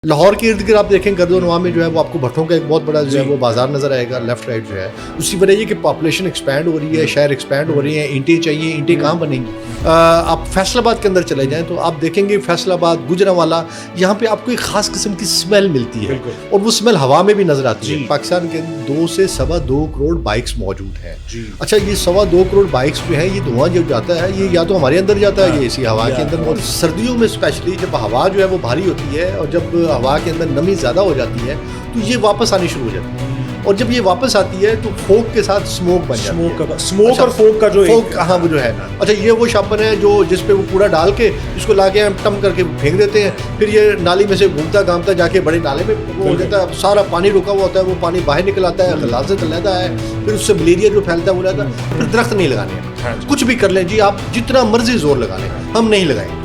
لاہور کے ارد گرد آپ دیکھیں گردونواں میں جو ہے وہ آپ کو بھٹوں کا ایک بہت بڑا جو ہے وہ بازار نظر آئے گا لیفٹ رائٹ جو ہے. اس کی وجہ یہ کہ پاپولیشن ایکسپینڈ ہو رہی ہے, شہر ایکسپینڈ ہو رہی ہیں, اینٹیں چاہیے, اینٹیں کہاں بنیں گی. آپ فیصل آباد کے اندر چلے جائیں تو آپ دیکھیں گے فیصل آباد, گجرانوالہ, یہاں پہ آپ کو ایک خاص قسم کی اسمیل ملتی ہے اور وہ اسمیل ہوا میں بھی نظر آتی ہے. پاکستان کے 2 سے 2.25 کروڑ بائکس موجود ہیں. اچھا, یہ 2.25 کروڑ بائکس جو ہیں, یہ دھواں جو جاتا ہے یہ یا تو ہمارے اندر جاتا ہے, یہ اسی ہوا کے اندر. اور سردیوں میں اسپیشلی جب ہوا جو ہے وہ بھاری ہوتی ہے اور جب ہوا کے اندر نمی زیادہ ہو جاتی ہے تو یہ واپس آنی شروع ہو جاتی ہے. اور جب یہ واپس آتی ہے تو فوگ کے ساتھ اسموک بن جاتی ہے. اسموک اور فوگ کا جو فوگ, ہاں وہ جو ہے. اچھا, یہ وہ شاپن ہے جو جس پہ وہ کوڑا ڈال کے اس کو لا کے ہم ٹم کر کے پھینک دیتے ہیں, پھر یہ نالی میں سے گھومتا گھامتا جا کے بڑے نالے میں وہ ہو جاتا ہے. سارا پانی رکا ہوا ہوتا ہے, وہ پانی باہر نکل آتا ہے, غلاظت علیحدہ ہے, پھر اس سے ملیریا جو پھیلتا ہے وہ رہتا ہے. پھر درخت نہیں لگانے ہیں, کچھ بھی کر لیں جی آپ, جتنا مرضی زور لگا لیں, ہم نہیں لگائیں.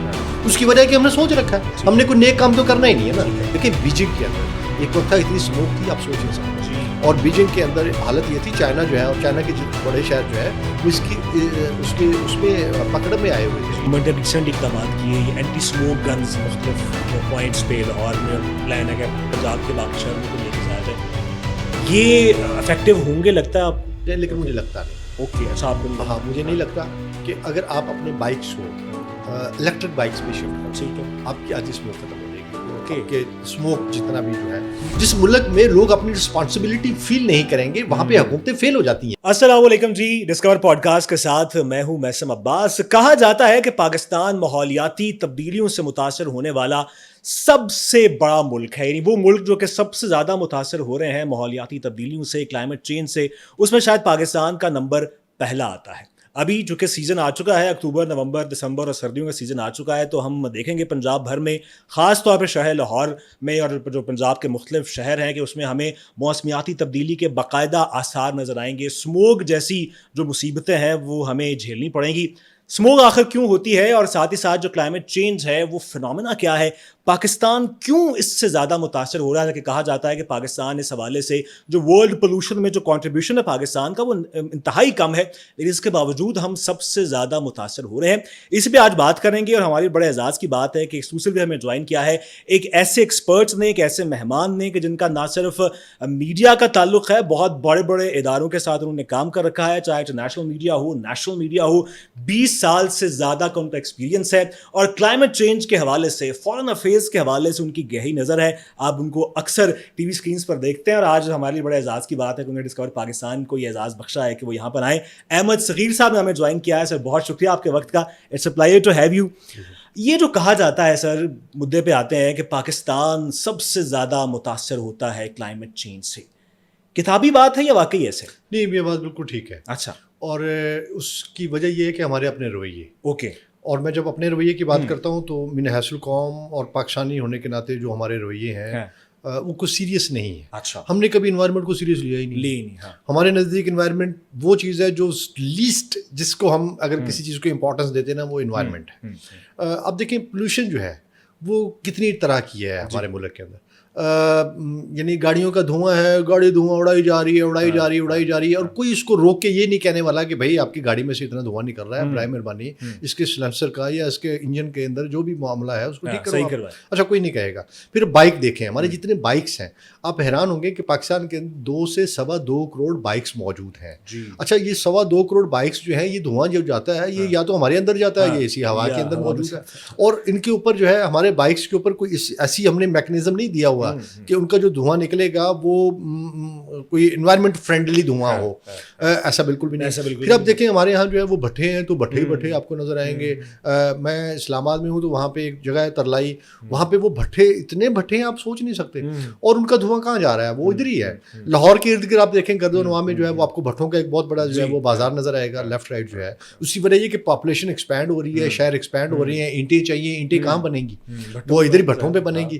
اس کی وجہ ہے کہ ہم نے سوچ رکھا ہے ہم نے کوئی نیک کام تو کرنا ہی نہیں ہے نا. دیکھیں بیجنگ کے اندر ایک وقت تھا اتنی اسموک تھی آپ سوچ نہیں سکتے. اور بیجنگ کے اندر حالت یہ تھی, چائنا جو ہے اور چائنا کے بڑے شہر جو ہے وہ اس میں پکڑ میں آئے ہوئے تھے. گورنمنٹ نے ریسنٹ اقدامات کیے, یہ اینٹی اسموک گنز مختلف پوائنٹس پہ لاہور میں پلان ہے کہ پنجاب کے باقی شہروں میں لے کے جایا جائے. یہ افیکٹو ہوں گے لگتا ہے آپ؟ لیکن مجھے لگتا نہیں. اوکے, اچھا آپ کو, ہاں مجھے نہیں لگتا کہ اگر آپ اپنے بائکس کو الیکٹرک بائکس پہ شفٹ کریں تو آپ کی آدھی اسموک ختم ہو جائے گی. کہ اسموک جتنا بھی جو ہے, جس ملک میں لوگ اپنی رسپانسبلٹی فیل نہیں کریں گے وہاں پہ حکومتیں فیل ہو جاتی ہیں. السلام علیکم جی, ڈسکور پوڈ کاسٹ کے ساتھ میں ہوں میثم عباس. کہا جاتا ہے کہ پاکستان ماحولیاتی تبدیلیوں سے متاثر ہونے والا سب سے بڑا ملک ہے, یعنی وہ ملک جو کہ سب سے زیادہ متاثر ہو رہے ہیں ماحولیاتی تبدیلیوں سے, کلائمیٹ چینج سے, اس میں شاید پاکستان کا نمبر پہلا آتا ہے. ابھی جو کہ سیزن آ چکا ہے, اکتوبر, نومبر, دسمبر اور سردیوں کا سیزن آ چکا ہے, تو ہم دیکھیں گے پنجاب بھر میں, خاص طور پہ شہر لاہور میں اور جو پنجاب کے مختلف شہر ہیں, کہ اس میں ہمیں موسمیاتی تبدیلی کے باقاعدہ آثار نظر آئیں گے. اسموگ جیسی جو مصیبتیں ہیں وہ ہمیں جھیلنی پڑیں گی. اسموگ آخر کیوں ہوتی ہے, اور ساتھ ہی ساتھ جو کلائمیٹ چینج ہے وہ فنومینا کیا ہے, پاکستان کیوں اس سے زیادہ متاثر ہو رہا ہے. کہ کہا جاتا ہے کہ پاکستان اس حوالے سے جو ورلڈ پولوشن میں جو کنٹریبیوشن ہے پاکستان کا وہ انتہائی کم ہے, لیکن اس کے باوجود ہم سب سے زیادہ متاثر ہو رہے ہیں. اس پہ آج بات کریں گے, اور ہماری بڑے اعزاز کی بات ہے کہ ایکسکلوسیولی ہمیں جوائن کیا ہے ایک ایسے ایکسپرٹس نے, ایک ایسے مہمان نے, کہ جن کا نہ صرف میڈیا کا تعلق ہے, بہت بڑے بڑے اداروں کے ساتھ انہوں نے کام کر رکھا ہے, چاہے انٹرنیشنل میڈیا ہو, نیشنل میڈیا ہو, 20 سال سے زیادہ کا ان کا ایکسپیرینس ہے, اور کلائمیٹ چینج کے حوالے سے, فارن افیئرز کے حوالے سے ان کی گہری نظر ہے. آپ ان کو اکثر ٹی وی اسکرینس پر دیکھتے ہیں, اور آج ہمارے بڑے اعزاز کی بات ہے کہ انہوں نے ڈسکور پاکستان کو یہ اعزاز بخشا ہے کہ وہ یہاں پر آئیں. احمد صغیر صاحب نے ہمیں جوائن کیا ہے. سر بہت شکریہ آپ کے وقت کا, it's a pleasure to have you. یہ جو کہا جاتا ہے سر, مدعے پہ آتے ہیں کہ پاکستان سب سے زیادہ متاثر ہوتا ہے کلائمیٹ چینج سے, کتابی بات ہے یا واقعی ایسے؟ نہیں, یہ بات بالکل ٹھیک ہے. اچھا, اور اس کی وجہ یہ ہے کہ ہمارے اپنے رویے. اوکے. اور میں جب اپنے رویے کی بات کرتا ہوں تو من حیث القوم اور پاکستانی ہونے کے ناطے جو ہمارے رویے ہیں وہ کچھ سیریس نہیں ہے. اچھا, ہم نے کبھی انوائرمنٹ کو سیریس لیا ہی نہیں. ہمارے نزدیک انوائرمنٹ وہ چیز ہے جو لیسٹ, جس کو ہم اگر کسی چیز کو امپورٹنس دیتے ہیں نا, وہ انوائرمنٹ ہے. اب دیکھیں پولوشن جو ہے وہ کتنی طرح کی ہے ہمارے ملک کے اندر. یعنی گاڑیوں کا دھواں ہے, گاڑی دھواں اڑائی جا رہی ہے, اور کوئی اس کو روک کے یہ نہیں کہنے والا کہ بھائی آپ کی گاڑی میں سے اتنا دھواں نکل رہا ہے, برائے مہربانی اس کے سلنسر کا یا اس کے انجن کے اندر جو بھی معاملہ ہے اس کو ٹھیک کرو. اچھا, کوئی نہیں کہے گا. پھر بائک دیکھیں, ہمارے جتنے بائکس ہیں, آپ حیران ہوں گے کہ پاکستان کے 2 سے 2.25 کروڑ بائکس موجود ہیں. اچھا, یہ 2.25 کروڑ بائکس جو ہیں, یہ دھواں جو جاتا ہے یہ یا تو ہمارے اندر جاتا ہے, یہ اسی ہوا کے اندر موجود ہے, اور ان کے اوپر جو ہے ہمارے بائکس کے اوپر کوئی ایسی ہم نے میکنزم نہیں دیا ہوا کہ ان کا جو دھواں نکلے گا وہ کوئی انوائرمنٹ فرینڈلی دھواں ہو. ایسا بالکل بھی نہیں. پھر اب دیکھیں ہمارے یہاں جو ہے وہ بھٹے ہیں, تو بھٹے ہی بھٹے آپ کو نظر آئیں گے. میں اسلام آباد میں ہوں تو وہاں پہ ایک جگہ ہے ترلائی, وہاں پہ وہ بھٹے, اتنے بھٹے ہیں آپ سوچ نہیں سکتے, اور ان کا دھواں کہاں جا رہا ہے, وہ ادھر ہی ہے. لاہور کے ارد گرد آپ دیکھیں گردونواں میں جو ہے وہ آپ کو بھٹوں کا ایک بہت بڑا جو ہے وہ بازار نظر آئے گا لیفٹ رائٹ جو ہے. اس کی وجہ یہ کہ پاپولیشن ایکسپینڈ ہو رہی ہے, شہر ایکسپینڈ ہو رہی ہیں, اینٹیں چاہیے, اینٹیں کہاں بنیں گی, وہ ادھر ہی بھٹوں پہ بنیں گی.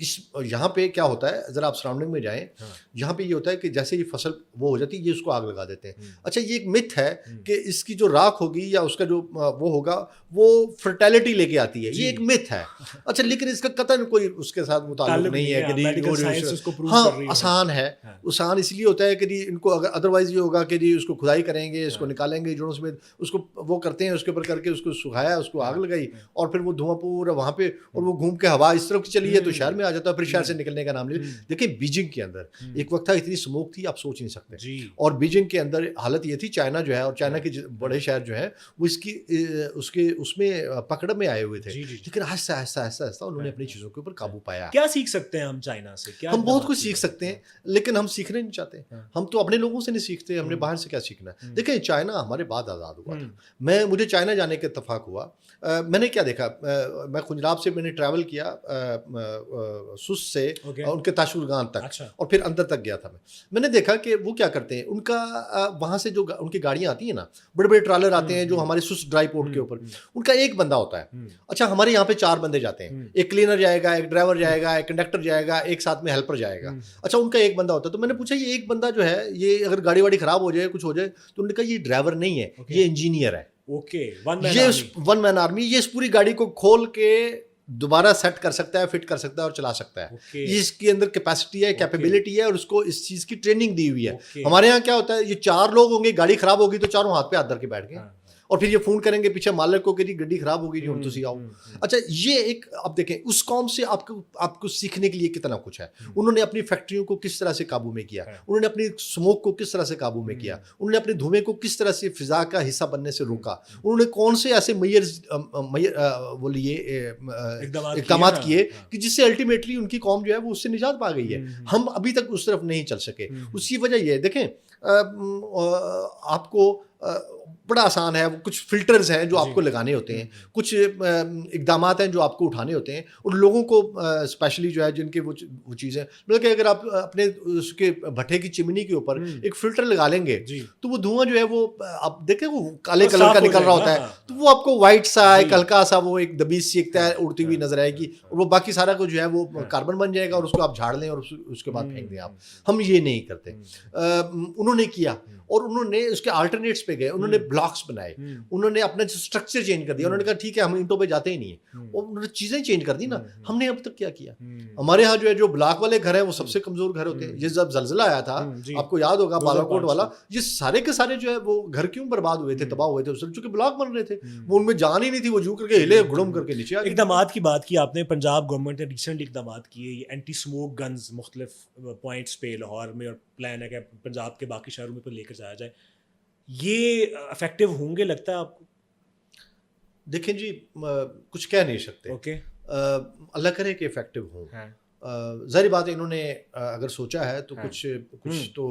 یہاں پہ کیا ہوتا ہے, ذرا آپ سراؤنڈنگ میں جائیں, یہاں پہ یہ ہوتا ہے کہ جیسے یہ فصل وہ ہو جاتی ہے, یہ اس کو آگ لگا دیتے ہیں. اچھا یہ ایک متھ ہے کہ اس کی جو راکھ ہوگی یا اس کا جو وہ ہوگا وہ فرٹیلٹی لے کے آتی ہے, یہ ایک متھ ہے. اچھا لیکن اس کا قطعاً کوئی اس کے ساتھ متعلق نہیں ہے کہ ہاں آسان ہے. آسان اس لیے ہوتا ہے کہ ان کو اگر ادروائز یہ ہوگا کہ اس کو کھدائی کریں گے, اس کو نکالیں گے جڑوں سمیت, اس کو وہ کرتے ہیں, اس کے اوپر کر کے اس کو سکھایا, اس کو آگ لگائی, اور پھر وہ دھواں پورا وہاں پہ, اور وہ گھوم کے ہوا اس طرف چلی ہے تو شہر میں آ جاتا ہے, پھر شہر سے نکلنے کا نام لے. دیکھیں بیجنگ کے اندر ایک وقت تھا اتنی اسموک تھی آپ سوچ نہیں سکتے, اور بیجنگ کے اندر حالت یہ تھی, چائنا جو ہے اور چائنا کے بڑے شہر جو ہیں وہ اس میں پکڑ میں آئے ہوئے تھے, لیکن آہستہ آہستہ آہستہ آہستہ انہوں نے اپنی چیزوں کے اوپر قابو پایا. کیا سیکھ سکتے ہیں ہم چائنا سے؟ ہم بہت کچھ سیکھ سکتے ہیں لیکن ہم سیکھنا نہیں چاہتے. ہم تو اپنے لوگوں سے نہیں سیکھتے, ہم نے باہر سے کیا سیکھنا ہے. دیکھیں چائنا ہمارے بعد آزاد ہوا تھا, مجھے چائنا جانے کا اتفاق ہوا. میں نے کیا دیکھا, میں خنجراب سے میں نے ٹریول کیا سس سے ان کے تاشورگان تک, اور پھر اندر تک گیا تھا. میں نے دیکھا کہ وہ کیا کرتے ہیں, ان کا وہاں سے جو ان کی گاڑیاں آتی ہیں نا, بڑے بڑے ٹرالر آتے ہیں جو ہمارے سس ڈرائی پورٹ کے اوپر, ان کا ایک بندہ ہوتا ہے. اچھا ہمارے یہاں پہ 4 بندے جاتے ہیں, ایک کلینر جائے گا, ایک ڈرائیور جائے گا, ایک کنڈکٹر جائے گا, ایک ساتھ میں ہیلپر جائے گا. اچھا ان کا ایک بندہ ہوتا ہے. تو میں نے پوچھا یہ ایک بندہ جو ہے یہ اگر گاڑی واڑی خراب ہو جائے, کچھ ہو جائے, تو انہوں نے کہا یہ ڈرائیور نہیں ہے, یہ انجینئر ہے. یہ 1 مین آرمی, یہ اس پوری گاڑی کو کھول کے دوبارہ سیٹ کر سکتا ہے, فٹ کر سکتا ہے اور چلا سکتا ہے. یہ اس کے اندر کیپیسٹی ہے, کیپیبلٹی ہے, اور اس کو اس چیز کی ٹریننگ دی ہوئی ہے. ہمارے یہاں کیا ہوتا ہے, یہ 4 لوگ ہوں گے, گاڑی خراب ہوگی تو چاروں ہاتھ پہ ہاتھ دھر کے بیٹھ گئے, اور پھر یہ فون کریں گے پیچھے مالک کو کہ جی گڈی خراب ہوگی, جو تسی آؤ. اچھا یہ ایک اب دیکھیں اس قوم سے آپ کو سیکھنے کے لیے کتنا کچھ ہے. انہوں نے اپنی فیکٹریوں کو کس طرح سے قابو میں کیا, انہوں نے اپنی اسموک کو کس طرح سے قابو میں کیا, انہوں نے اپنے دھوئیں کو کس طرح سے فضا کا حصہ بننے سے روکا, انہوں نے کون سے ایسے وہ لیے اقدامات کیے کہ جس سے الٹیمیٹلی ان کی قوم جو ہے وہ اس سے نجات پا گئی ہے. ہم ابھی تک اس طرف نہیں چل سکے. اس کی وجہ یہ ہے, دیکھیں آپ کو بڑا آسان ہے, کچھ فلٹرز ہیں جو آپ کو لگانے ہوتے ہیں, کچھ اقدامات ہیں جو آپ کو اٹھانے ہوتے ہیں, اور لوگوں کو اسپیشلی جو ہے جن کے وہ چیزیں, مطلب کہ اگر آپ اپنے اس کے بھٹے کی چمنی کے اوپر ایک فلٹر لگا لیں گے تو وہ دھواں جو ہے وہ آپ دیکھیں وہ کالے کلر کا نکل رہا ہوتا ہے, تو وہ آپ کو وائٹ سا ایک ہلکا سا وہ ایک دبیز سی ایک اڑتی ہوئی نظر آئے گی, اور وہ باقی سارا کچھ جو ہے وہ کاربن بن جائے گا, اور اس کو آپ جھاڑ لیں اور اس کے بعد پھینک دیں آپ. ہم یہ نہیں کرتے. انہوں نے کیا, اور انہوں نے اس کے آلٹرنیٹس پہ گئے, انہوں نے بلاکس بنائے, انہوں نے اپنا اسٹرکچر چینج کر دیا, انہوں نے کہا ٹھیک ہے ہم اینٹوں پہ جاتے ہی نہیں ہیں, اور انہوں نے چیزیں چینج کر دی نا. ہم نے اب تک کیا کیا, ہمارے ہاں جو ہے جو بلاک والے گھر ہیں وہ سب سے کمزور گھر ہوتے ہیں. یہ جب زلزلہ آیا تھا آپ کو یاد ہوگا بالا کوٹ والا, یہ سارے کے سارے جو ہے وہ گھر کیوں برباد ہوئے تھے, تباہ ہوئے تھے, چونکہ بلاک بن رہے تھے, وہ ان میں جان ہی نہیں تھی, وہ جو کر کے ہلے گڑم کر کے نیچے آ گئے. اقدامات کی بات کی آپ نے, پنجاب گورنمنٹ نے ریسنٹ اقدامات کیے, یہ اینٹی اسموک گنز مختلف پوائنٹس پہ لاہور میں, اور پلان ہے کہ پنجاب کے باقی شہروں میں لے کر جایا جائے. یہ افیکٹو ہوں گے لگتا ہے آپ کو؟ دیکھیں جی کچھ کہہ نہیں سکتے, اللہ کرے کہ افیکٹو ہوں. ظاہری بات ہے انہوں نے اگر سوچا ہے تو کچھ تو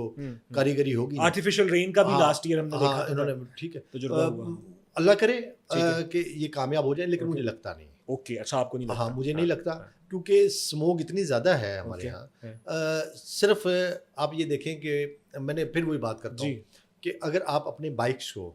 کاریگری ہوگی. آرٹیفیشل رین کا بھی لاسٹ ایئر ہم نے دیکھا, انہوں نے ٹھیک ہے, اللہ کرے کہ یہ کامیاب ہو جائے, لیکن مجھے لگتا نہیں. اوکے اچھا آپ کو نہیں لگتا؟ ہاں مجھے نہیں لگتا, کیونکہ اسموک اتنی زیادہ ہے ہمارے یہاں. صرف آپ یہ دیکھیں کہ میں نے پھر وہی بات کرتا ہوں کہ اگر آپ اپنے بائکس کو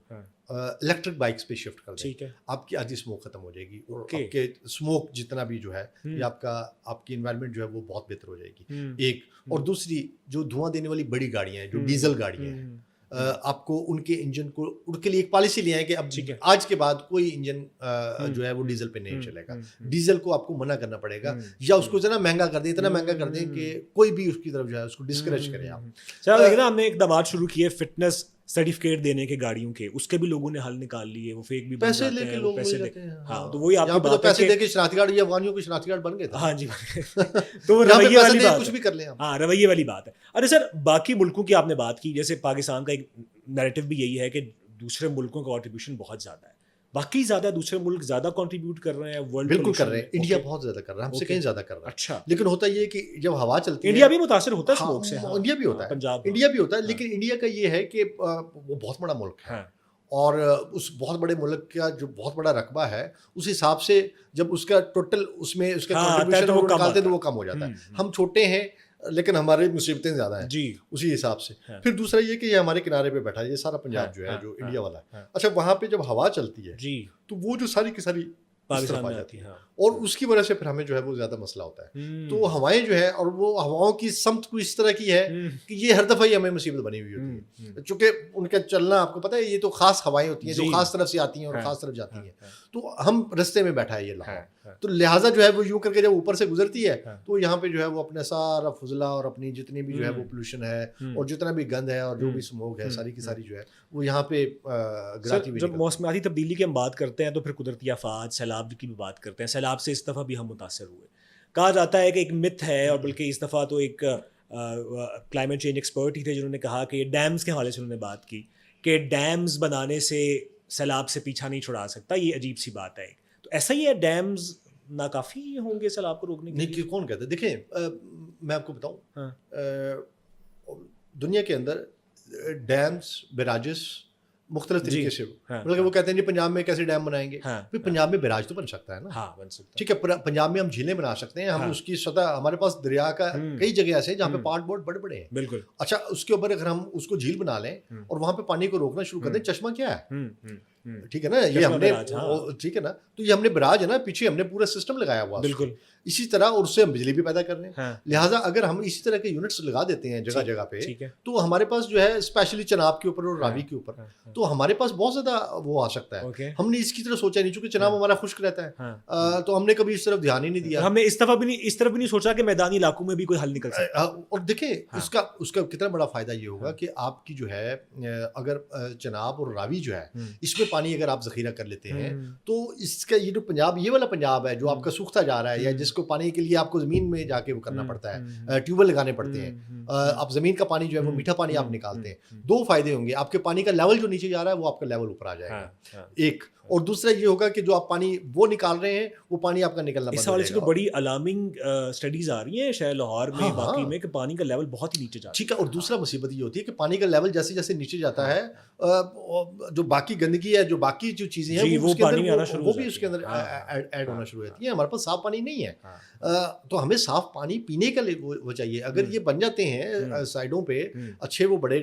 الیکٹرک بائکس پہ شفٹ کر دیں, آپ کی آدھی اسموک ختم ہو جائے گی, اور آپ کے اسموک جتنا بھی جو ہے یہ آپ کی انوائرمنٹ جو ہے وہ بہت بہتر ہو جائے گی. ایک اور دوسری جو دھواں دینے والی بڑی گاڑیاں ہیں, جو ڈیزل گاڑیاں ہیں, آپ کو ان کے انجن کو ان کے لیے ایک پالیسی لے آئے کہ اب آج کے بعد کوئی انجن جو ہے وہ ڈیزل پہ نہیں چلے گا. ڈیزل کو آپ کو منع کرنا پڑے گا, یا اس کو اتنا مہنگا کر دیں کہ کوئی بھی اس کی طرف جو ہے اس کو ڈسکریج کرے. آپ چلو نا, ہم نے اقدامات شروع کیے فٹنس سرٹیفکیٹ دینے کے گاڑیوں کے, اس کے بھی لوگوں نے حل نکال لیے, وہ فیک بھی پیسے لے کے لوگ پیسے دیتے ہیں. ہاں تو وہی آپ کی بات ہے, پیسے دے کے شناختی کارڈ, یہ افغانیوں کی شناختی کارڈ بن گئے تھے. ہاں جی, تو رویے والی بات, کچھ بھی کر لیں. ہاں رویے والی بات ہے. ارے سر باقی ملکوں کی آپ نے بات کی, جیسے پاکستان کا ایک نیریٹو بھی یہی ہے کہ دوسرے ملکوں کا کنٹریبیوشن بہت زیادہ ہے, باقی زیادہ دوسرے ملک زیادہ کنٹریبیوٹ کر رہے ہیں ورلڈ. بالکل کر رہے ہیں, انڈیا بہت زیادہ کر رہا ہے, ہم سے کہیں زیادہ کر رہا ہے. اچھا, لیکن ہوتا یہ کہ جب ہوا چلتی ہے, انڈیا بھی متاثر ہوتا ہے اسموک سے. انڈیا بھی ہوتا ہے, پنجاب انڈیا بھی ہوتا ہے, لیکن انڈیا کا یہ ہے کہ وہ بہت بڑا ملک ہے, اور اس بہت بڑے ملک کا جو بہت بڑا رقبہ ہے, اس حساب سے جب اس کا ٹوٹل اس میں اس کا کنٹریبیوشن وہ نکالتے ہیں تو وہ کم ہو جاتا ہے. ہم چھوٹے ہیں لیکن ہماری مصیبتیں زیادہ ہیں جی اسی حساب سے. پھر دوسرا یہ کہ یہ ہمارے کنارے پہ بیٹھا ہے, یہ سارا پنجاب جو ہے جو انڈیا والا ہے. اچھا وہاں پہ جب ہوا چلتی ہے جی تو وہ جو ساری کی ساری پاکستان میں آتی ہے، اور اس کی وجہ سے پھر ہمیں جو ہے وہ زیادہ مسئلہ ہوتا ہے. تو ہوائیں جو ہے اور وہ ہواؤں کی سمت کو اس طرح کی ہے کہ یہ ہر دفعہ ہی ہمیں مصیبت بنی ہوئی ہوتی ہے، چونکہ ان کا چلنا آپ کو پتہ ہے یہ تو خاص ہوائیں ہوتی ہیں جو خاص طرف سے آتی ہیں اور خاص طرف جاتی ہیں، تو ہم رستے میں بیٹھا ہے یہ لاہور، تو لہٰذا جو ہے وہ یوں کر کے جب اوپر سے گزرتی ہے تو یہاں پہ جو ہے وہ اپنا سارا فضلہ اور اپنی جتنی بھی جو ہے وہ پولوشن ہے اور جتنا بھی گند ہے اور جو بھی اسموگ ہے ساری کی ساری جو ہے وہ یہاں پہ گراتی ہوئی. جب موسمیاتی تبدیلی کی ہم بات کرتے ہیں تو پھر قدرتی آفات، سیلاب کی بھی بات کرتے ہیں. سیلاب سے اس دفعہ بھی ہم متاثر ہوئے. کہا جاتا ہے کہ ایک مت ہے، اور بلکہ اس دفعہ تو ایک کلائمیٹ چینج ایکسپرٹ ہی تھے جنہوں نے کہا کہ ڈیمز کے حوالے سے انہوں نے بات کی کہ ڈیمز بنانے سے سیلاب سے پیچھا نہیں چھڑا سکتا. یہ عجیب سی بات ہے. تو ایسا ہی ہے، ڈیمز ناکافی ہوں گے سیلاب کو روکنے کے لیے؟ نہیں، کون کہتا ہے؟ دیکھیں میں آپ کو بتاؤں، دنیا کے اندر ڈیمز، بیراجز مختلف طریقے سے، مطلب وہ کہتے ہیں جی پنجاب میں کیسے ڈیم بنائیں گے؟ پنجاب میں بیراج تو بن سکتا ہے نا، ہاں بن سکتا ہے. ٹھیک ہے، پنجاب میں ہم جھیلیں بنا سکتے ہیں، ہم اس کی سطح، ہمارے پاس دریا کا کئی جگہ ایسے ہیں جہاں پہ پارٹ بہت بڑے بڑے ہیں. بالکل. اچھا، اس کے اوپر اگر ہم اس کو جھیل بنا لیں اور وہاں پہ پانی کو روکنا شروع کر دیں، چشمہ کیا ہے؟ ٹھیک ہے نا، یہ ہم نے، ٹھیک ہے نا، تو یہ ہم نے براج ہے نا، پیچھے ہم نے پورا سسٹم لگایا ہوا. بالکل. اسی طرح اور اس سے ہم بجلی بھی پیدا کر رہے ہیں. لہٰذا اگر ہم اسی طرح کے یونٹس لگا دیتے ہیں جگہ جگہ پہ، تو ہمارے پاس جو ہے اسپیشلی چناب کے اوپر اور راوی کے اوپر، تو ہمارے پاس بہت زیادہ وہ آ سکتا ہے. ہم نے اس کی طرف سوچا نہیں، چونکہ چناب ہمارا خشک رہتا ہے، تو ہم نے کبھی اس طرف دھیان ہی نہیں دیا. ہم نے اس طرف بھی نہیں سوچا کہ میدانی علاقوں میں بھی کوئی حل نکل سکتا ہے. اور دیکھیں اس کا کتنا بڑا فائدہ یہ ہوگا کہ آپ کی جو ہے اگر چناب اور راوی جو ہے اس میں پانی اگر آپ ذخیرہ کر لیتے ہیں، تو اس کا یہ جو پنجاب، یہ والا پنجاب ہے جو آپ کا سوکھتا جا رہا ہے، یا جس کو پانی کے لیے آپ کو زمین میں جا کے وہ کرنا پڑتا ہے، ٹیوب ویل لگانے پڑتے ہیں، آپ زمین کا پانی جو ہے وہ میٹھا پانی آپ نکالتے ہیں. دو فائدے ہوں گے، آپ کے پانی کا لیول جو نیچے جا رہا ہے وہ آپ کا لیول اوپر آ جائے گا ایک، اور دوسرا یہ ہوگا کہ جو آپ پانی وہ نکال رہے ہیں وہ پانی آپ کا نکلنا بند ہو جائے گا. اس حوالے سے تو بڑی الارمنگ اسٹڈیز آ رہی ہیں شہر لاہور میں، باقی میں، کہ پانی کا لیول بہت ہی نیچے جاتا ہے. ٹھیک ہے، اور دوسرا مصیبت یہ ہوتی ہے کہ پانی کا لیول جیسے جیسے نیچے جاتا ہے، جو باقی گندگی ہے، جو باقی جو چیزیں ہیں وہ بھی اس کے اندر ایڈ ہونا شروع ہوتی ہیں. ہمارے پاس صاف پانی نہیں ہے، تو ہمیں صاف پانی پینے کا وہ چاہیے. اگر یہ بن جاتے ہیں سائڈوں پہ اچھے، وہ بڑے،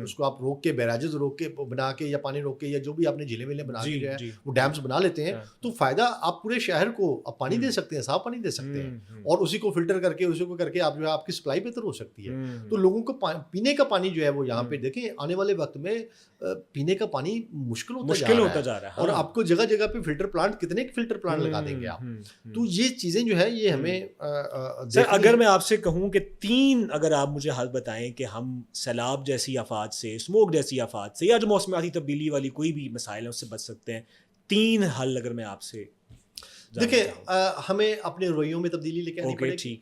اس کو آپ روک کے، بیراجز روک کے بنا کے، یا پانی روک کے، یا جو بھی آپ نے جھیلیں ویلیں بنا کے جو ہے وہ ڈیمز بنا لیتے ہیں، تو فائدہ آپ پورے شہر کو آپ پانی دے سکتے ہیں، صاف پانی دے سکتے ہیں، اور اسی کو فلٹر کر کے، اسی کو کر کے آپ جو ہے آپ کی سپلائی بہتر ہو سکتی ہے. تو لوگوں کو پینے کا پانی جو ہے وہ یہاں پہ دیکھیں آنے والے وقت میں پینے کا پانی مشکل ہوتا جا رہا ہے، اور آپ کو جگہ جگہ پہ فلٹر پلانٹ، کتنے فلٹر پلانٹ لگا دیں گے آپ. تو یہ چیزیں جو ہے یہ ہمیں، سر اگر میں آپ سے کہوں کہ 3 اگر آپ مجھے حل بتائیں کہ ہم سیلاب جیسی آفات سے، اسموک جیسی آفات سے، یا جو موسمیاتی تبدیلی والی کوئی بھی مسائل ہیں اس سے بچ سکتے ہیں، 3 حل اگر میں آپ سے. دیکھیں ہمیں اپنے رویوں میں تبدیلی لے کے آنی پڑے گی.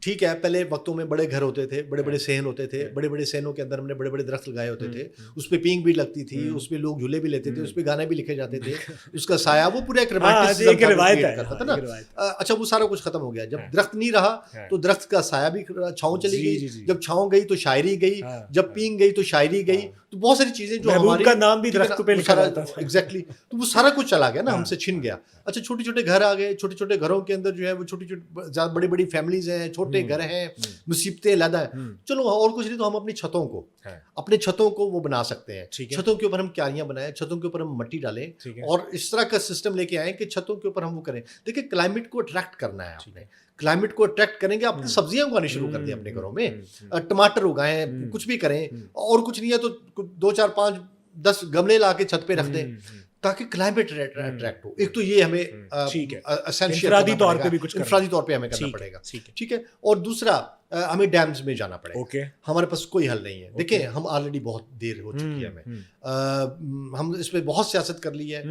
ٹھیک ہے، پہلے وقتوں میں بڑے گھر ہوتے تھے، بڑے بڑے صحن ہوتے تھے، بڑے بڑے صحنوں کے اندر ہم نے بڑے بڑے درخت لگائے ہوتے تھے، اس پہ پینگ بھی لگتی تھی، اس پہ لوگ جھولے بھی لیتے تھے، اس پہ گانے بھی لکھے جاتے تھے، اس کا سایہ وہ پورا ایک روایت کرتا تھا نا. اچھا، وہ سارا کچھ ختم ہو گیا. جب درخت نہیں رہا تو درخت کا سایہ بھی، چھاؤں چلی گئی، جب چھاؤں گئی تو شاعری گئی، جب پینگ گئی تو شاعری گئی، تو بہت ساری چیزیں جو ہماری کا نام بھی درخت پہ لکھا جاتا تھا. ایگزیکٹلی، تو وہ سارا کچھ چلا گیا نا، ہم سے چھن گیا. اچھا، چھوٹے چھوٹے گھر آ گئے، چھوٹے چھوٹے گھروں کے اندر جو ہے وہ چھوٹی چھوٹی بڑی بڑی فیملیز ہیں، چھوٹے گھر ہیں، مصیبتیں علیحدہ ہیں. چلو اور کچھ نہیں تو ہم اپنی چھتوں کو وہ بنا سکتے ہیں. چھتوں کے اوپر ہم کیاریاں بنائیں، چھتوں کے اوپر ہم مٹی ڈالیں، اور اس طرح کا سسٹم لے کے آئیں کہ چھتوں کے اوپر ہم وہ کریں. دیکھیں کلائمیٹ کو اٹریکٹ کرنا ہے آپ نے، کلائمیٹ کو اٹریکٹ کریں گے، آپ نے سبزیاں اگانی شروع کر دیں اپنے گھروں میں، ٹماٹر اگائیں، کچھ بھی کریں، اور کچھ نہیں ہے تو 2 4 5 10 گملے لا کے چھت پہ رکھ دیں تاکہ کلائمیٹ اٹریکٹ ہو. ایک تو یہ ہمیں انفرادی طور پہ بھی کچھ انفرادی طور پہ ہمیں کرنا پڑے گا. ٹھیک ہے، اور دوسرا ہمیں ڈیمز میں جانا پڑے گا. ہمارے پاس کوئی حل نہیں ہے. دیکھیں ہم آلریڈی بہت دیر ہو چکی ہے، ہم اس پہ بہت سیاست کر لی ہے.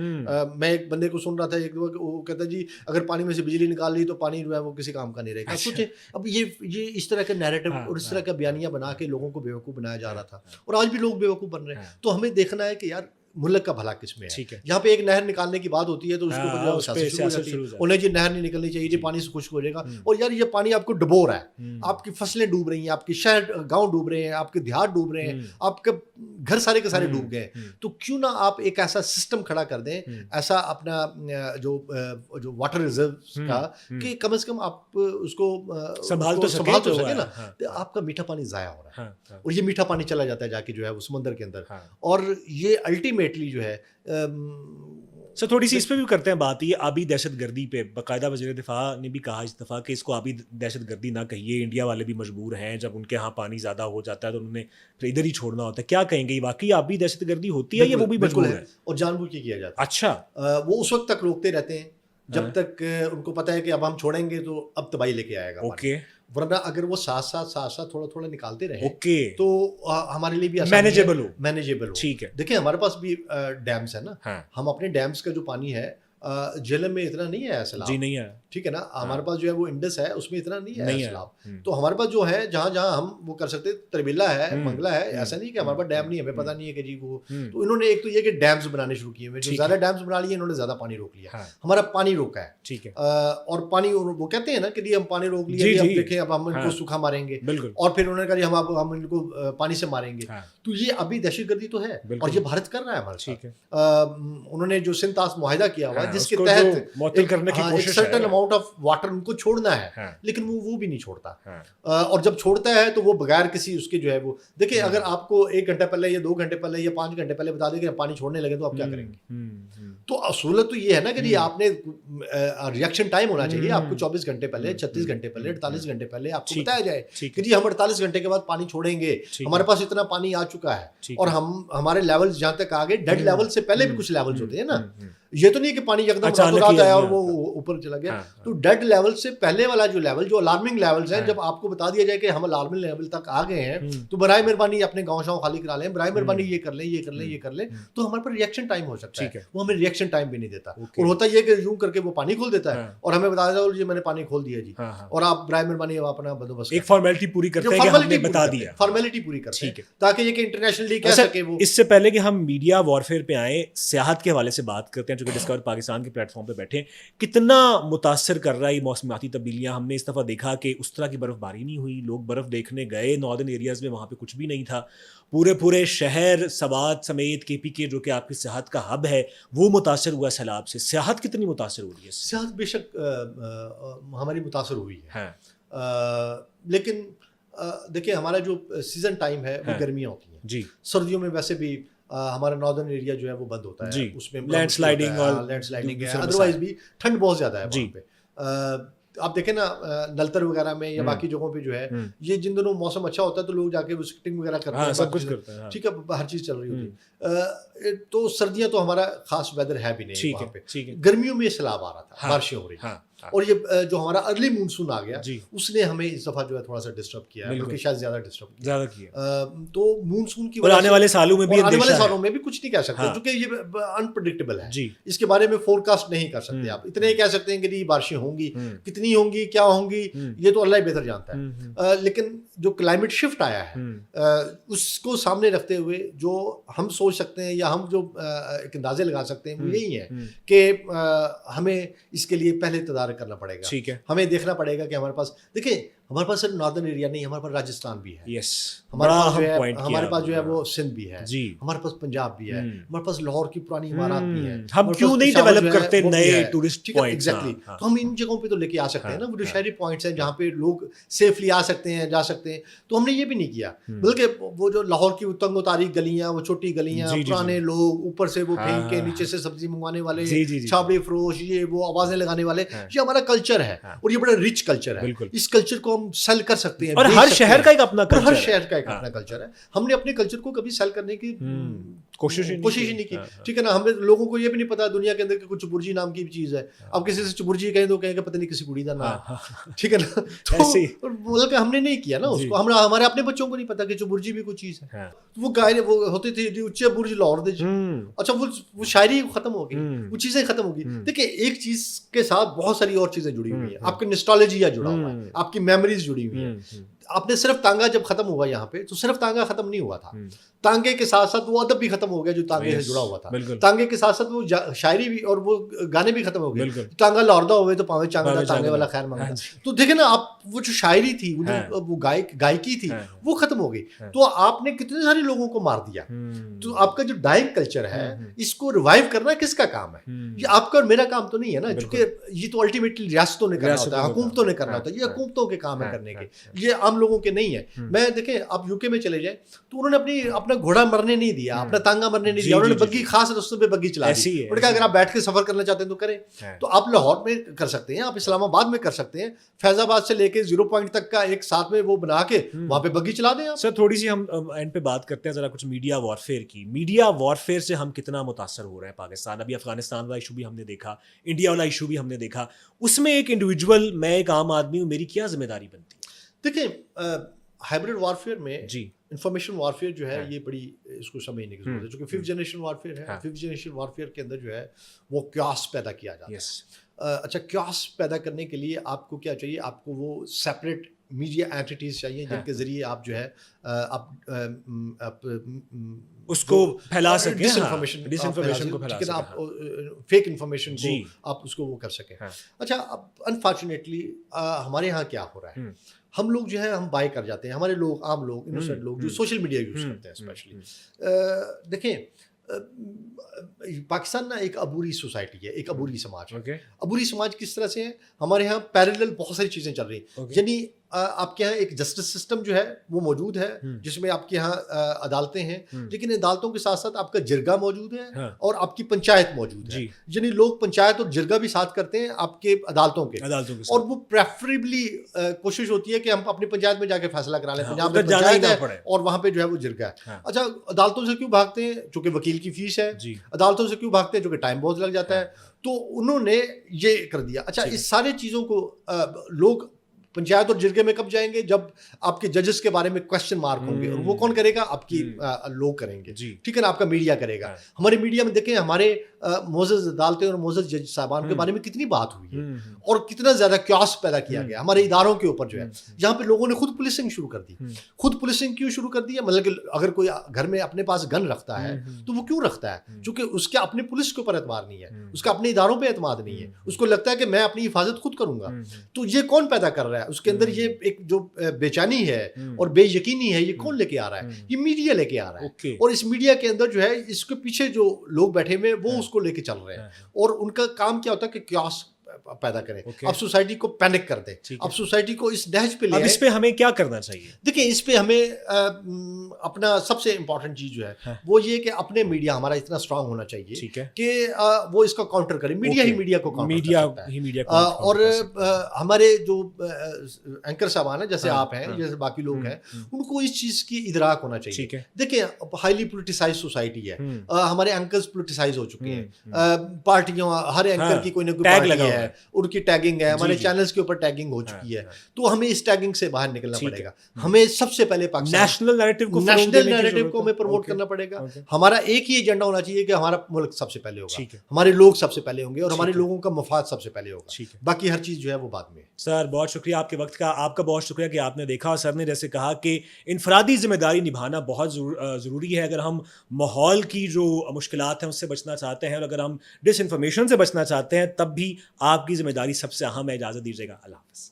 میں ایک بندے کو سن رہا تھا، ایک وہ کہتا جی اگر پانی میں سے بجلی نکال لی تو پانی جو ہے وہ کسی کام کا نہیں رہے گا. سوچیں اب یہ اس طرح کا نیریٹو اور اس طرح کا بیانیہ بنا کے لوگوں کو بیوقوف بنایا جا رہا تھا، اور آج بھی لوگ بیوقوف بن رہے ہیں. تو ہمیں دیکھنا ہے کہ یار ملک کا بھلا کس میں ہے. یہاں پہ ایک نہر نکالنے کی بات ہوتی ہے تو اس کو سیاست شروع ہو جاتی ہے، انہیں جی نہر نہیں نکلنی چاہیے، جی پانی سے خشک ہو جائے گا. اور یار یہ پانی آپ کو ڈبو رہا ہے، آپ کی فصلیں ڈوب رہی ہیں، آپ کے شہر گاؤں ڈوب رہے ہیں، آپ کے دیہات ڈوب رہے ہیں، آپ کے گھر سارے کے سارے ڈوب گئے. تو کیوں نہ آپ ایک ایسا سسٹم کھڑا کر دیں، ایسا اپنا جو واٹر ریزروز کا، کہ کم از کم آپ اس کو سنبھال تو سکیں نا. آپ کا میٹھا پانی ضائع ہو رہا ہے، اور یہ میٹھا پانی چلا جاتا ہے جا کے جو ہے وہ سمندر کے اندر. اور یہ الٹیمیٹلی جو ہے سر تھوڑی سی اس پہ بھی کرتے ہیں بات. یہ آبی دہشت گردی پہ باقاعدہ وزیر دفاع نے بھی کہا اس دفعہ کہ اس کو آبی دہشت گردی نہ کہیے, انڈیا والے بھی مجبور ہیں, جب ان کے ہاں پانی زیادہ ہو جاتا ہے تو انہوں نے پھر ادھر ہی چھوڑنا ہوتا ہے. کیا کہیں گے, واقعی آبی دہشت گردی ہوتی ہے یا وہ بھی مجبور ہے؟ اور جان بوجھ کے کیا جاتا ہے. اچھا, وہ اس وقت تک روکتے رہتے ہیں جب تک ان کو پتا ہے کہ اب ہم چھوڑیں گے تو اب تباہی لے کے آئے گا. اوکے, ورنہ اگر وہ ساتھ ساتھ تھوڑا تھوڑا نکالتے رہے اوکے, تو ہمارے لیے بھی مینیجیبل ہو. ٹھیک ہے. دیکھیں ہمارے پاس بھی ڈیمس ہے نا, ہم اپنے ڈیمس کا جو پانی ہے جہلم میں اتنا نہیں ہے سیلاب. جی نہیں ہے. ٹھیک ہے نا, ہمارے پاس جو ہے وہ انڈس ہے اس میں اتنا نہیں ہے سیلاب. تو ہمارے پاس جو ہے جہاں جہاں ہم وہ کر سکتے, تربیلا ہے, منگلا ہے, ایسا نہیں کہ ہمارے پاس ڈیم نہیں ہے, ہمیں پتہ نہیں ہے کہ جی وہ. تو انہوں نے ایک تو یہ کہ ڈیمز بنانے شروع کیے ہوئے, جو زیادہ ڈیمز بنا لیے انہوں نے زیادہ پانی روک لیا, ہمارا پانی روکا ہے. ٹھیک ہے. اور پانی وہ کہتے ہیں نا کہ جی ہم پانی روک لیا, اب دیکھیں اب ہم ان کو سوکھا ماریں گے, اور پھر انہوں نے کہا جی ہم ان کو پانی سے ماریں گے. تو یہ ابھی دہشت گردی تو ہے, اور یہ بھارت کر رہا ہے ہمارے ساتھ. انہوں نے جو سنتاس معاہدہ کیا ہوا جس کے تحت معطل کرنے کی کوشش ہے, certain amount of water in کو چھوڑنا ہے, لیکن وہ بھی نہیں چھوڑتا. اور جب چھوڑتا ہے تو وہ بغیر کسی اس کے جو ہے وہ دیکھیں, اگر آپ کو 1 گھنٹہ پہلے یا 2 گھنٹے پہلے یا 5 گھنٹے پہلے بتا دیں کہ پانی چھوڑنے لگے تو آپ کیا کریں گے؟ تو اصولت تو یہ ہے نا کہ جی آپ نے ریئیکشن ٹائم ہونا چاہیے آپ کو 24 گھنٹے پہلے, 36 گھنٹے پہلے, 48 گھنٹے پہلے آپ کو بتایا جائے کہ جی ہم 48 گھنٹے کے بعد پانی چھوڑیں گے, ہمارے پاس اتنا پانی آ چکا ہے, اور ہمارے لیول جہاں تک آگے ڈیڈ لیول سے پہلے بھی کچھ لیولز ہوتے ہیں نا. یہ تو نہیں کہ پانی یکدم رات آیا اور وہ اوپر چلا گیا. تو ڈیڈ لیول سے پہلے والا جو لیول, جو الارمنگ لیولز ہیں, جب آپ کو بتا دیا جائے کہ ہم الارمنگ لیول تک آ گئے ہیں تو برائے مہربانی اپنے گاؤں شاؤں خالی کرا لیں, برائے مہربانی یہ کر لیں, یہ کر لیں, یہ کر لیں. تو ہمارے پر ریئیکشن ٹائم ہو سکتا ہے, وہ ہمیں ریئیکشن ٹائم بھی نہیں دیتا. اور ہوتا یہ کہ یوں کر کے وہ پانی کھول دیتا ہے اور ہمیں بتا دیتا ہے جی میں نے پانی کھول دیا جی, اور آپ برائے مہربانی اپنا بندوبست ایک فارمیلٹی پوری کرتے ہیں کہ ہم نے بتا دیا, فارمیلٹی پوری کرتے ہیں تاکہ یہ کہ انٹرنیشنلی کہہ سکے وہ. اس سے پہلے کہ ہم میڈیا وارفیئر پہ آئیں, سیاحت کے حوالے سے بات کرتے ہیں, چونکہ ڈسکور پاکستان کے پلیٹ فارم پہ بیٹھے, کتنا متاثر کر رہا ہے موسمیاتی تبدیلیاں. ہم نے اس دفعہ دیکھا کہ اس طرح کی برف باری نہیں ہوئی, لوگ برف دیکھنے گئے ناردرن ایریاز میں, وہاں پہ کچھ بھی نہیں تھا. پورے شہر سوات سمیت کے پی کے جو کہ آپ کی سیاحت کا ہب ہے وہ متاثر ہوا سیلاب سے. سیاحت کتنی متاثر ہو رہی ہے؟ سیاحت بے شک ہماری متاثر ہوئی ہے, لیکن دیکھیں ہمارا جو سیزن ٹائم ہے وہ گرمیاں ہوتی ہیں جی. سردیوں میں ویسے بھی ہمارا ناردرن ایریا جو ہے وہ بند ہوتا ہے, اس میں لینڈ سلائڈنگ ہے, ادروائز بھی ٹھنڈ بہت زیادہ ہے وہاں پہ. آپ دیکھیں نا نلتر وغیرہ میں یا باقی جگہوں پہ جو ہے یہ جن دنوں موسم اچھا ہوتا ہے تو لوگ جا کے وزٹنگ وغیرہ کرتے ہیں, سب کچھ کرتے ہیں, ٹھیک ہے, ہر چیز چل رہی ہوتی ہے. تو سردیاں تو ہمارا خاص ویدر ہے بھی نہیں وہاں پہ. گرمیوں میں سیلاب آ رہا تھا, بارشیں ہو رہی ہیں, اور یہ جو ہمارا ارلی مونسون آ گیا اس نے ہمیں اس دفعہ جو ہے تھوڑا سا ڈسٹرب کیا ہے, بلکہ شاید زیادہ ڈسٹرب کیا. تو مونسون کی وجہ سے آنے والے سالوں میں بھی کچھ نہیں کہہ سکتے کیونکہ یہ انپریڈکٹیبل ہے, اس کے بارے میں فور کاسٹ نہیں کر سکتے آپ. اتنے ہی کہہ سکتے ہیں کہ بارشیں ہوں گی, کتنی ہوں گی, کیا ہوں گی, یہ تو اللہ ہی بہتر جانتا ہے. لیکن جو کلائمیٹ شفٹ آیا ہے اس کو سامنے رکھتے ہوئے جو ہم سوچ سکتے ہیں یا ہم جو ایک اندازے لگا سکتے ہیں وہ یہی ہے کہ ہمیں اس کے لیے پہلے تدارک کرنا پڑے گا. ہمیں دیکھنا پڑے گا کہ ہمارے پاس, دیکھیں ہمارے پاس صرف ناردرن ایریا نہیں, ہمارے پاس راجستھان بھی ہے, ہمارے پاس جو ہے وہ سندھ بھی ہے, ہمارے پاس پنجاب بھی ہے, ہمارے پاس لاہور کی پرانی عمارات بھی ہیں. ہم کیوں نہیں ڈیولپ کرتے نئے ٹورسٹ پوائنٹس؟ ایگزیکٹلی, تو ہم ان جگہوں پہ تو لے کے آ سکتے ہیں نا, وہ جو شہری پوائنٹس ہیں جہاں پہ لوگ سیفلی آ سکتے ہیں, جا سکتے ہیں. تو ہم نے یہ بھی نہیں کیا, بلکہ وہ جو لاہور کی تنگ و تاریخ گلیاں, وہ چھوٹی گلیاں, پرانے لوگ اوپر سے وہ پھینک کے نیچے سے سبزی منگوانے والے, چھاپڑی فروش, یہ وہ آوازیں لگانے والے, یہ ہمارا کلچر ہے اور یہ بڑا رچ کلچر ہے. اس کلچر کو ہم سیل کر سکتے ہیں, اور ہر شہر کا ایک اپنا کلچر ہے, ہر شہر کا ایک اپنا کلچر ہے. ہم نے اپنے کلچر کو کبھی سیل کرنے کی کوشش ہی نہیں کی, ٹھیک ہے نا. ہمیں لوگوں کو یہ بھی نہیں پتا دنیا کے اندر کہ کچھ چبرجی نام کی بھی چیز ہے. اب کسی سے چبرجی کہیں تو کہیں کہ پتہ نہیں کسی کڑی کا نام, ٹھیک ہے نا. تو بلکہ ہم نے نہیں کیا نا اس کو, ہمارے اپنے بچوں کو نہیں پتا کہ چبرجی بھی کوئی چیز ہے. وہ گائے وہ ہوتے تھے اچھے برج لاہور دے, اچھا وہ شاعری ختم ہو گئی, وہ چیزیں ختم ہو گئی. دیکھیں ایک چیز کے ساتھ بہت ساری اور چیزیں جڑی ہوئی ہیں, آپ کی نسٹالجیا جڑا ہوا ہے, آپ کی میموریز جڑی ہوئی ہیں. آپ نے صرف تانگا جب ختم ہوا یہاں پہ تو صرف تانگا ختم نہیں ہوا تھا, تانگے کے ساتھ ساتھ وہ ادب بھی ختم ہو گیا جو تانگے سے جڑا ہوا تھا. تانگے کے ساتھ ساتھ وہ شاعری بھی اور وہ گانے بھی ختم ہو گئے. تانگا لاردہ ہوئے تو پاوے چانگا تانگے والا خیر مانگا. تو دیکھیں نا آپ, وہ جو شاعری تھی, وہ گائکی تھی, وہ ختم ہو گئی. تو آپ نے کتنے سارے لوگوں کو مار دیا. تو آپ کا جو ڈائنگ کلچر ہے اس کو ریوائیو کرنا کس کا کام ہے؟ یہ آپ کا اور میرا کام تو نہیں ہے نا, چونکہ یہ تو الٹیمیٹلی ریاستوں نے کرنا ہوتا ہے, حکومتوں نے کرنا ہوتا ہے, یہ حکومتوں کے کام ہے کرنے کے. یہ عام لوگوں کے نہیں ہے. میں دیکھیں آپ یو کے میں چلے جائیں تو انہوں نے اپنا گھوڑا مرنے نہیں دیا, اپنا تانگا مرنے نہیں دیا, انہوں نے بگی خاص رستوں پہ بگی چلا دی. انہوں نے کہا اگر آپ بیٹھ کے سفر کرنا چاہتے ہیں تو کریں. تو آپ لاہور میں کر سکتے ہیں, آپ اسلام آباد میں کر سکتے ہیں, فیض آباد سے لے کے 0 پوائنٹ تک کا ایک ساتھ میں وہ بنا کے وہاں پہ بگی چلا دیں. سر تھوڑی سی ہم اینڈ پہ بات کرتے ہیں ذرا کچھ میڈیا وارفیئر کی. میڈیا وارفیئر سے ہم کتنا متاثر ہو رہے ہیں پاکستان. ابھی افغانستان والا ایشو بھی ہم نے دیکھا, انڈیا والا ایشو بھی ہم نے دیکھا. اس میں ایک انڈیویجول, میں ایک عام آدمی ہوں, میری کیا ذمہ داری بنتی ہے؟ دیکھیں ہائبرڈ وارفیئر میں جی انفارمیشن وارفیئر جو ہے یہ بڑی اس کو سمجھنے کی ضرورت ہے, چونکہ 5th جنریشن وارفیئر ہے. 5th جنریشن وارفیئر کے اندر جو ہے وہ کیوس پیدا کیا جاتا ہے. اچھا کیوس پیدا کرنے کے لیے آپ کو کیا چاہیے, آپ کو وہ سیپریٹ میڈیا اینٹیٹیز چاہیے جن کے ذریعے آپ جو ہے آپ اس کو پھیلا سکیں, ڈس انفارمیشن کو پھیلا سکیں, آپ فیک انفارمیشن کو آپ اس کو وہ کر سکیں. اچھا اب انفارچونیٹلی ہمارے یہاں کیا ہو رہا ہے, ہم لوگ جو ہے ہم بائی کر جاتے ہیں, ہمارے لوگ عام لوگ انوسنٹ لوگ جو سوشل میڈیا یوز کرتے ہیں اسپیشلی. دیکھیں پاکستان نا ایک عبوری سوسائٹی ہے, ایک عبوری سماج ہے. عبوری سماج کس طرح سے ہے, ہمارے یہاں پیرلل بہت ساری چیزیں چل رہی ہیں. یعنی آپ کے یہاں ایک جسٹس سسٹم جو ہے وہ موجود ہے جس میں آپ کے یہاں عدالتیں ہیں, لیکن عدالتوں کے ساتھ ساتھ آپ کا جرگہ موجود ہے اور آپ کی پنچایت موجود ہے. یعنی لوگ پنچایت اور جرگہ بھی ساتھ کرتے ہیں آپ کے عدالتوں کے, اور وہ پریفریبلی کوشش ہوتی ہے کہ ہم اپنی پنچایت میں جا کے فیصلہ کرا لیں, پنجاب میں پنچایت ہے اور وہاں پہ جو ہے وہ جرگہ ہے. اچھا عدالتوں سے کیوں بھاگتے ہیں, چونکہ وکیل کی فیس ہے. عدالتوں سے کیوں بھاگتے ہیں, چونکہ ٹائم بہت لگ جاتا ہے. تو انہوں نے یہ کر دیا. اچھا اس سارے چیزوں کو لوگ پنچایت اور جرگے میں کب جائیں گے, جب آپ کے ججز کے بارے میں کوشچن مارک ہوں گے, اور وہ کون کرے گا, آپ کی لوگ کریں گے, ٹھیک ہے نا, آپ کا میڈیا کرے گا. ہمارے میڈیا میں دیکھیں ہمارے معزز عدالتیں اور معزز جج صاحبان کے بارے میں کتنی بات ہوئی ہے اور کتنا زیادہ کیوس پیدا کیا گیا ہمارے اداروں کے اوپر جو ہے, جہاں پہ لوگوں نے خود پولیسنگ شروع کر دی. خود پولیسنگ کیوں شروع کر دی ہے, مطلب کہ اگر کوئی گھر میں اپنے پاس گن رکھتا ہے تو وہ کیوں رکھتا ہے, چونکہ اس کے اپنے پولیس کے اوپر اعتماد نہیں ہے, اس کا اپنے اداروں پہ اعتماد نہیں ہے, اس کو لگتا ہے کہ میں اپنی حفاظت خود کروں گا. تو یہ کون پیدا کر رہا ہے, اس کے اندر یہ ایک جو بے چینی ہے اور بے یقینی ہے, یہ کون لے کے آ رہا ہے, یہ میڈیا لے کے آ رہا ہے. اور اس میڈیا کے اندر جو ہے اس کے پیچھے جو لوگ بیٹھے ہوئے وہ اس کو لے کے چل رہے ہیں, اور ان کا کام کیا ہوتا ہے کہ کیوس پیدا کریں. اب سوسائٹی کو پینک کر دیں, اب سوسائٹی کو اس نہج پہ لے آئیں. اس پہ ہمیں کیا کرنا چاہیے؟ دیکھیں اس پہ ہمیں اپنا سب سے امپورٹنٹ چیز جو ہے وہ یہ کہ اپنے میڈیا ہمارا اتنا اسٹرانگ ہونا چاہیے کہ وہ اس کا کاؤنٹر کرے. میڈیا ہی میڈیا کو کاؤنٹر کر سکتا ہے. اور ہمارے جو اینکر صاحبان ہیں جیسے آپ ہیں, جیسے باقی لوگ ہیں, ان کو اس چیز کی ادراک ہونا چاہیے. دیکھیں ہائیلی پولیٹیسائز سوسائٹی ہے, ہمارے اینکرز پولیٹیسائز ہو چکے ہیں, پارٹیوں ہر اینکر کی کوئی نہ کوئی پارٹی ہے, ان کی ٹیگنگ ہے, ہمارے چینلز کے اوپر ٹیگنگ ہو چکی ہے. تو ہمیں اس ٹیگنگ سے باہر نکلنا پڑے گا. ہمیں سب سے پہلے نیشنل نیریٹو کو ہمیں پروموٹ کرنا پڑے گا. ہمارا ایک ہی ایجنڈا ہونا چاہیے کہ ہمارا ملک سب سے پہلے ہوگا, ہمارے لوگ سب سے پہلے ہوں گے, اور ہمارے لوگوں کا مفاد سب سے پہلے ہوگا. باقی ہر چیز جو ہے وہ بعد میں. سر بہت شکریہ آپ کے وقت کا, آپ کا بہت شکریہ کہ آپ نے دیکھا. اور سر نے جیسے کہا کہ انفرادی ذمہ داری نبھانا بہت ضروری ہے اگر ہم ماحول کی جو مشکلات ہیں اس سے بچنا چاہتے ہیں, اور اگر ہم ڈس انفارمیشن سے بچنا چاہتے ہیں تب بھی آپ کی ذمہ داری سب سے اہم ہے. اجازت دیجیے گا, اللہ حافظ.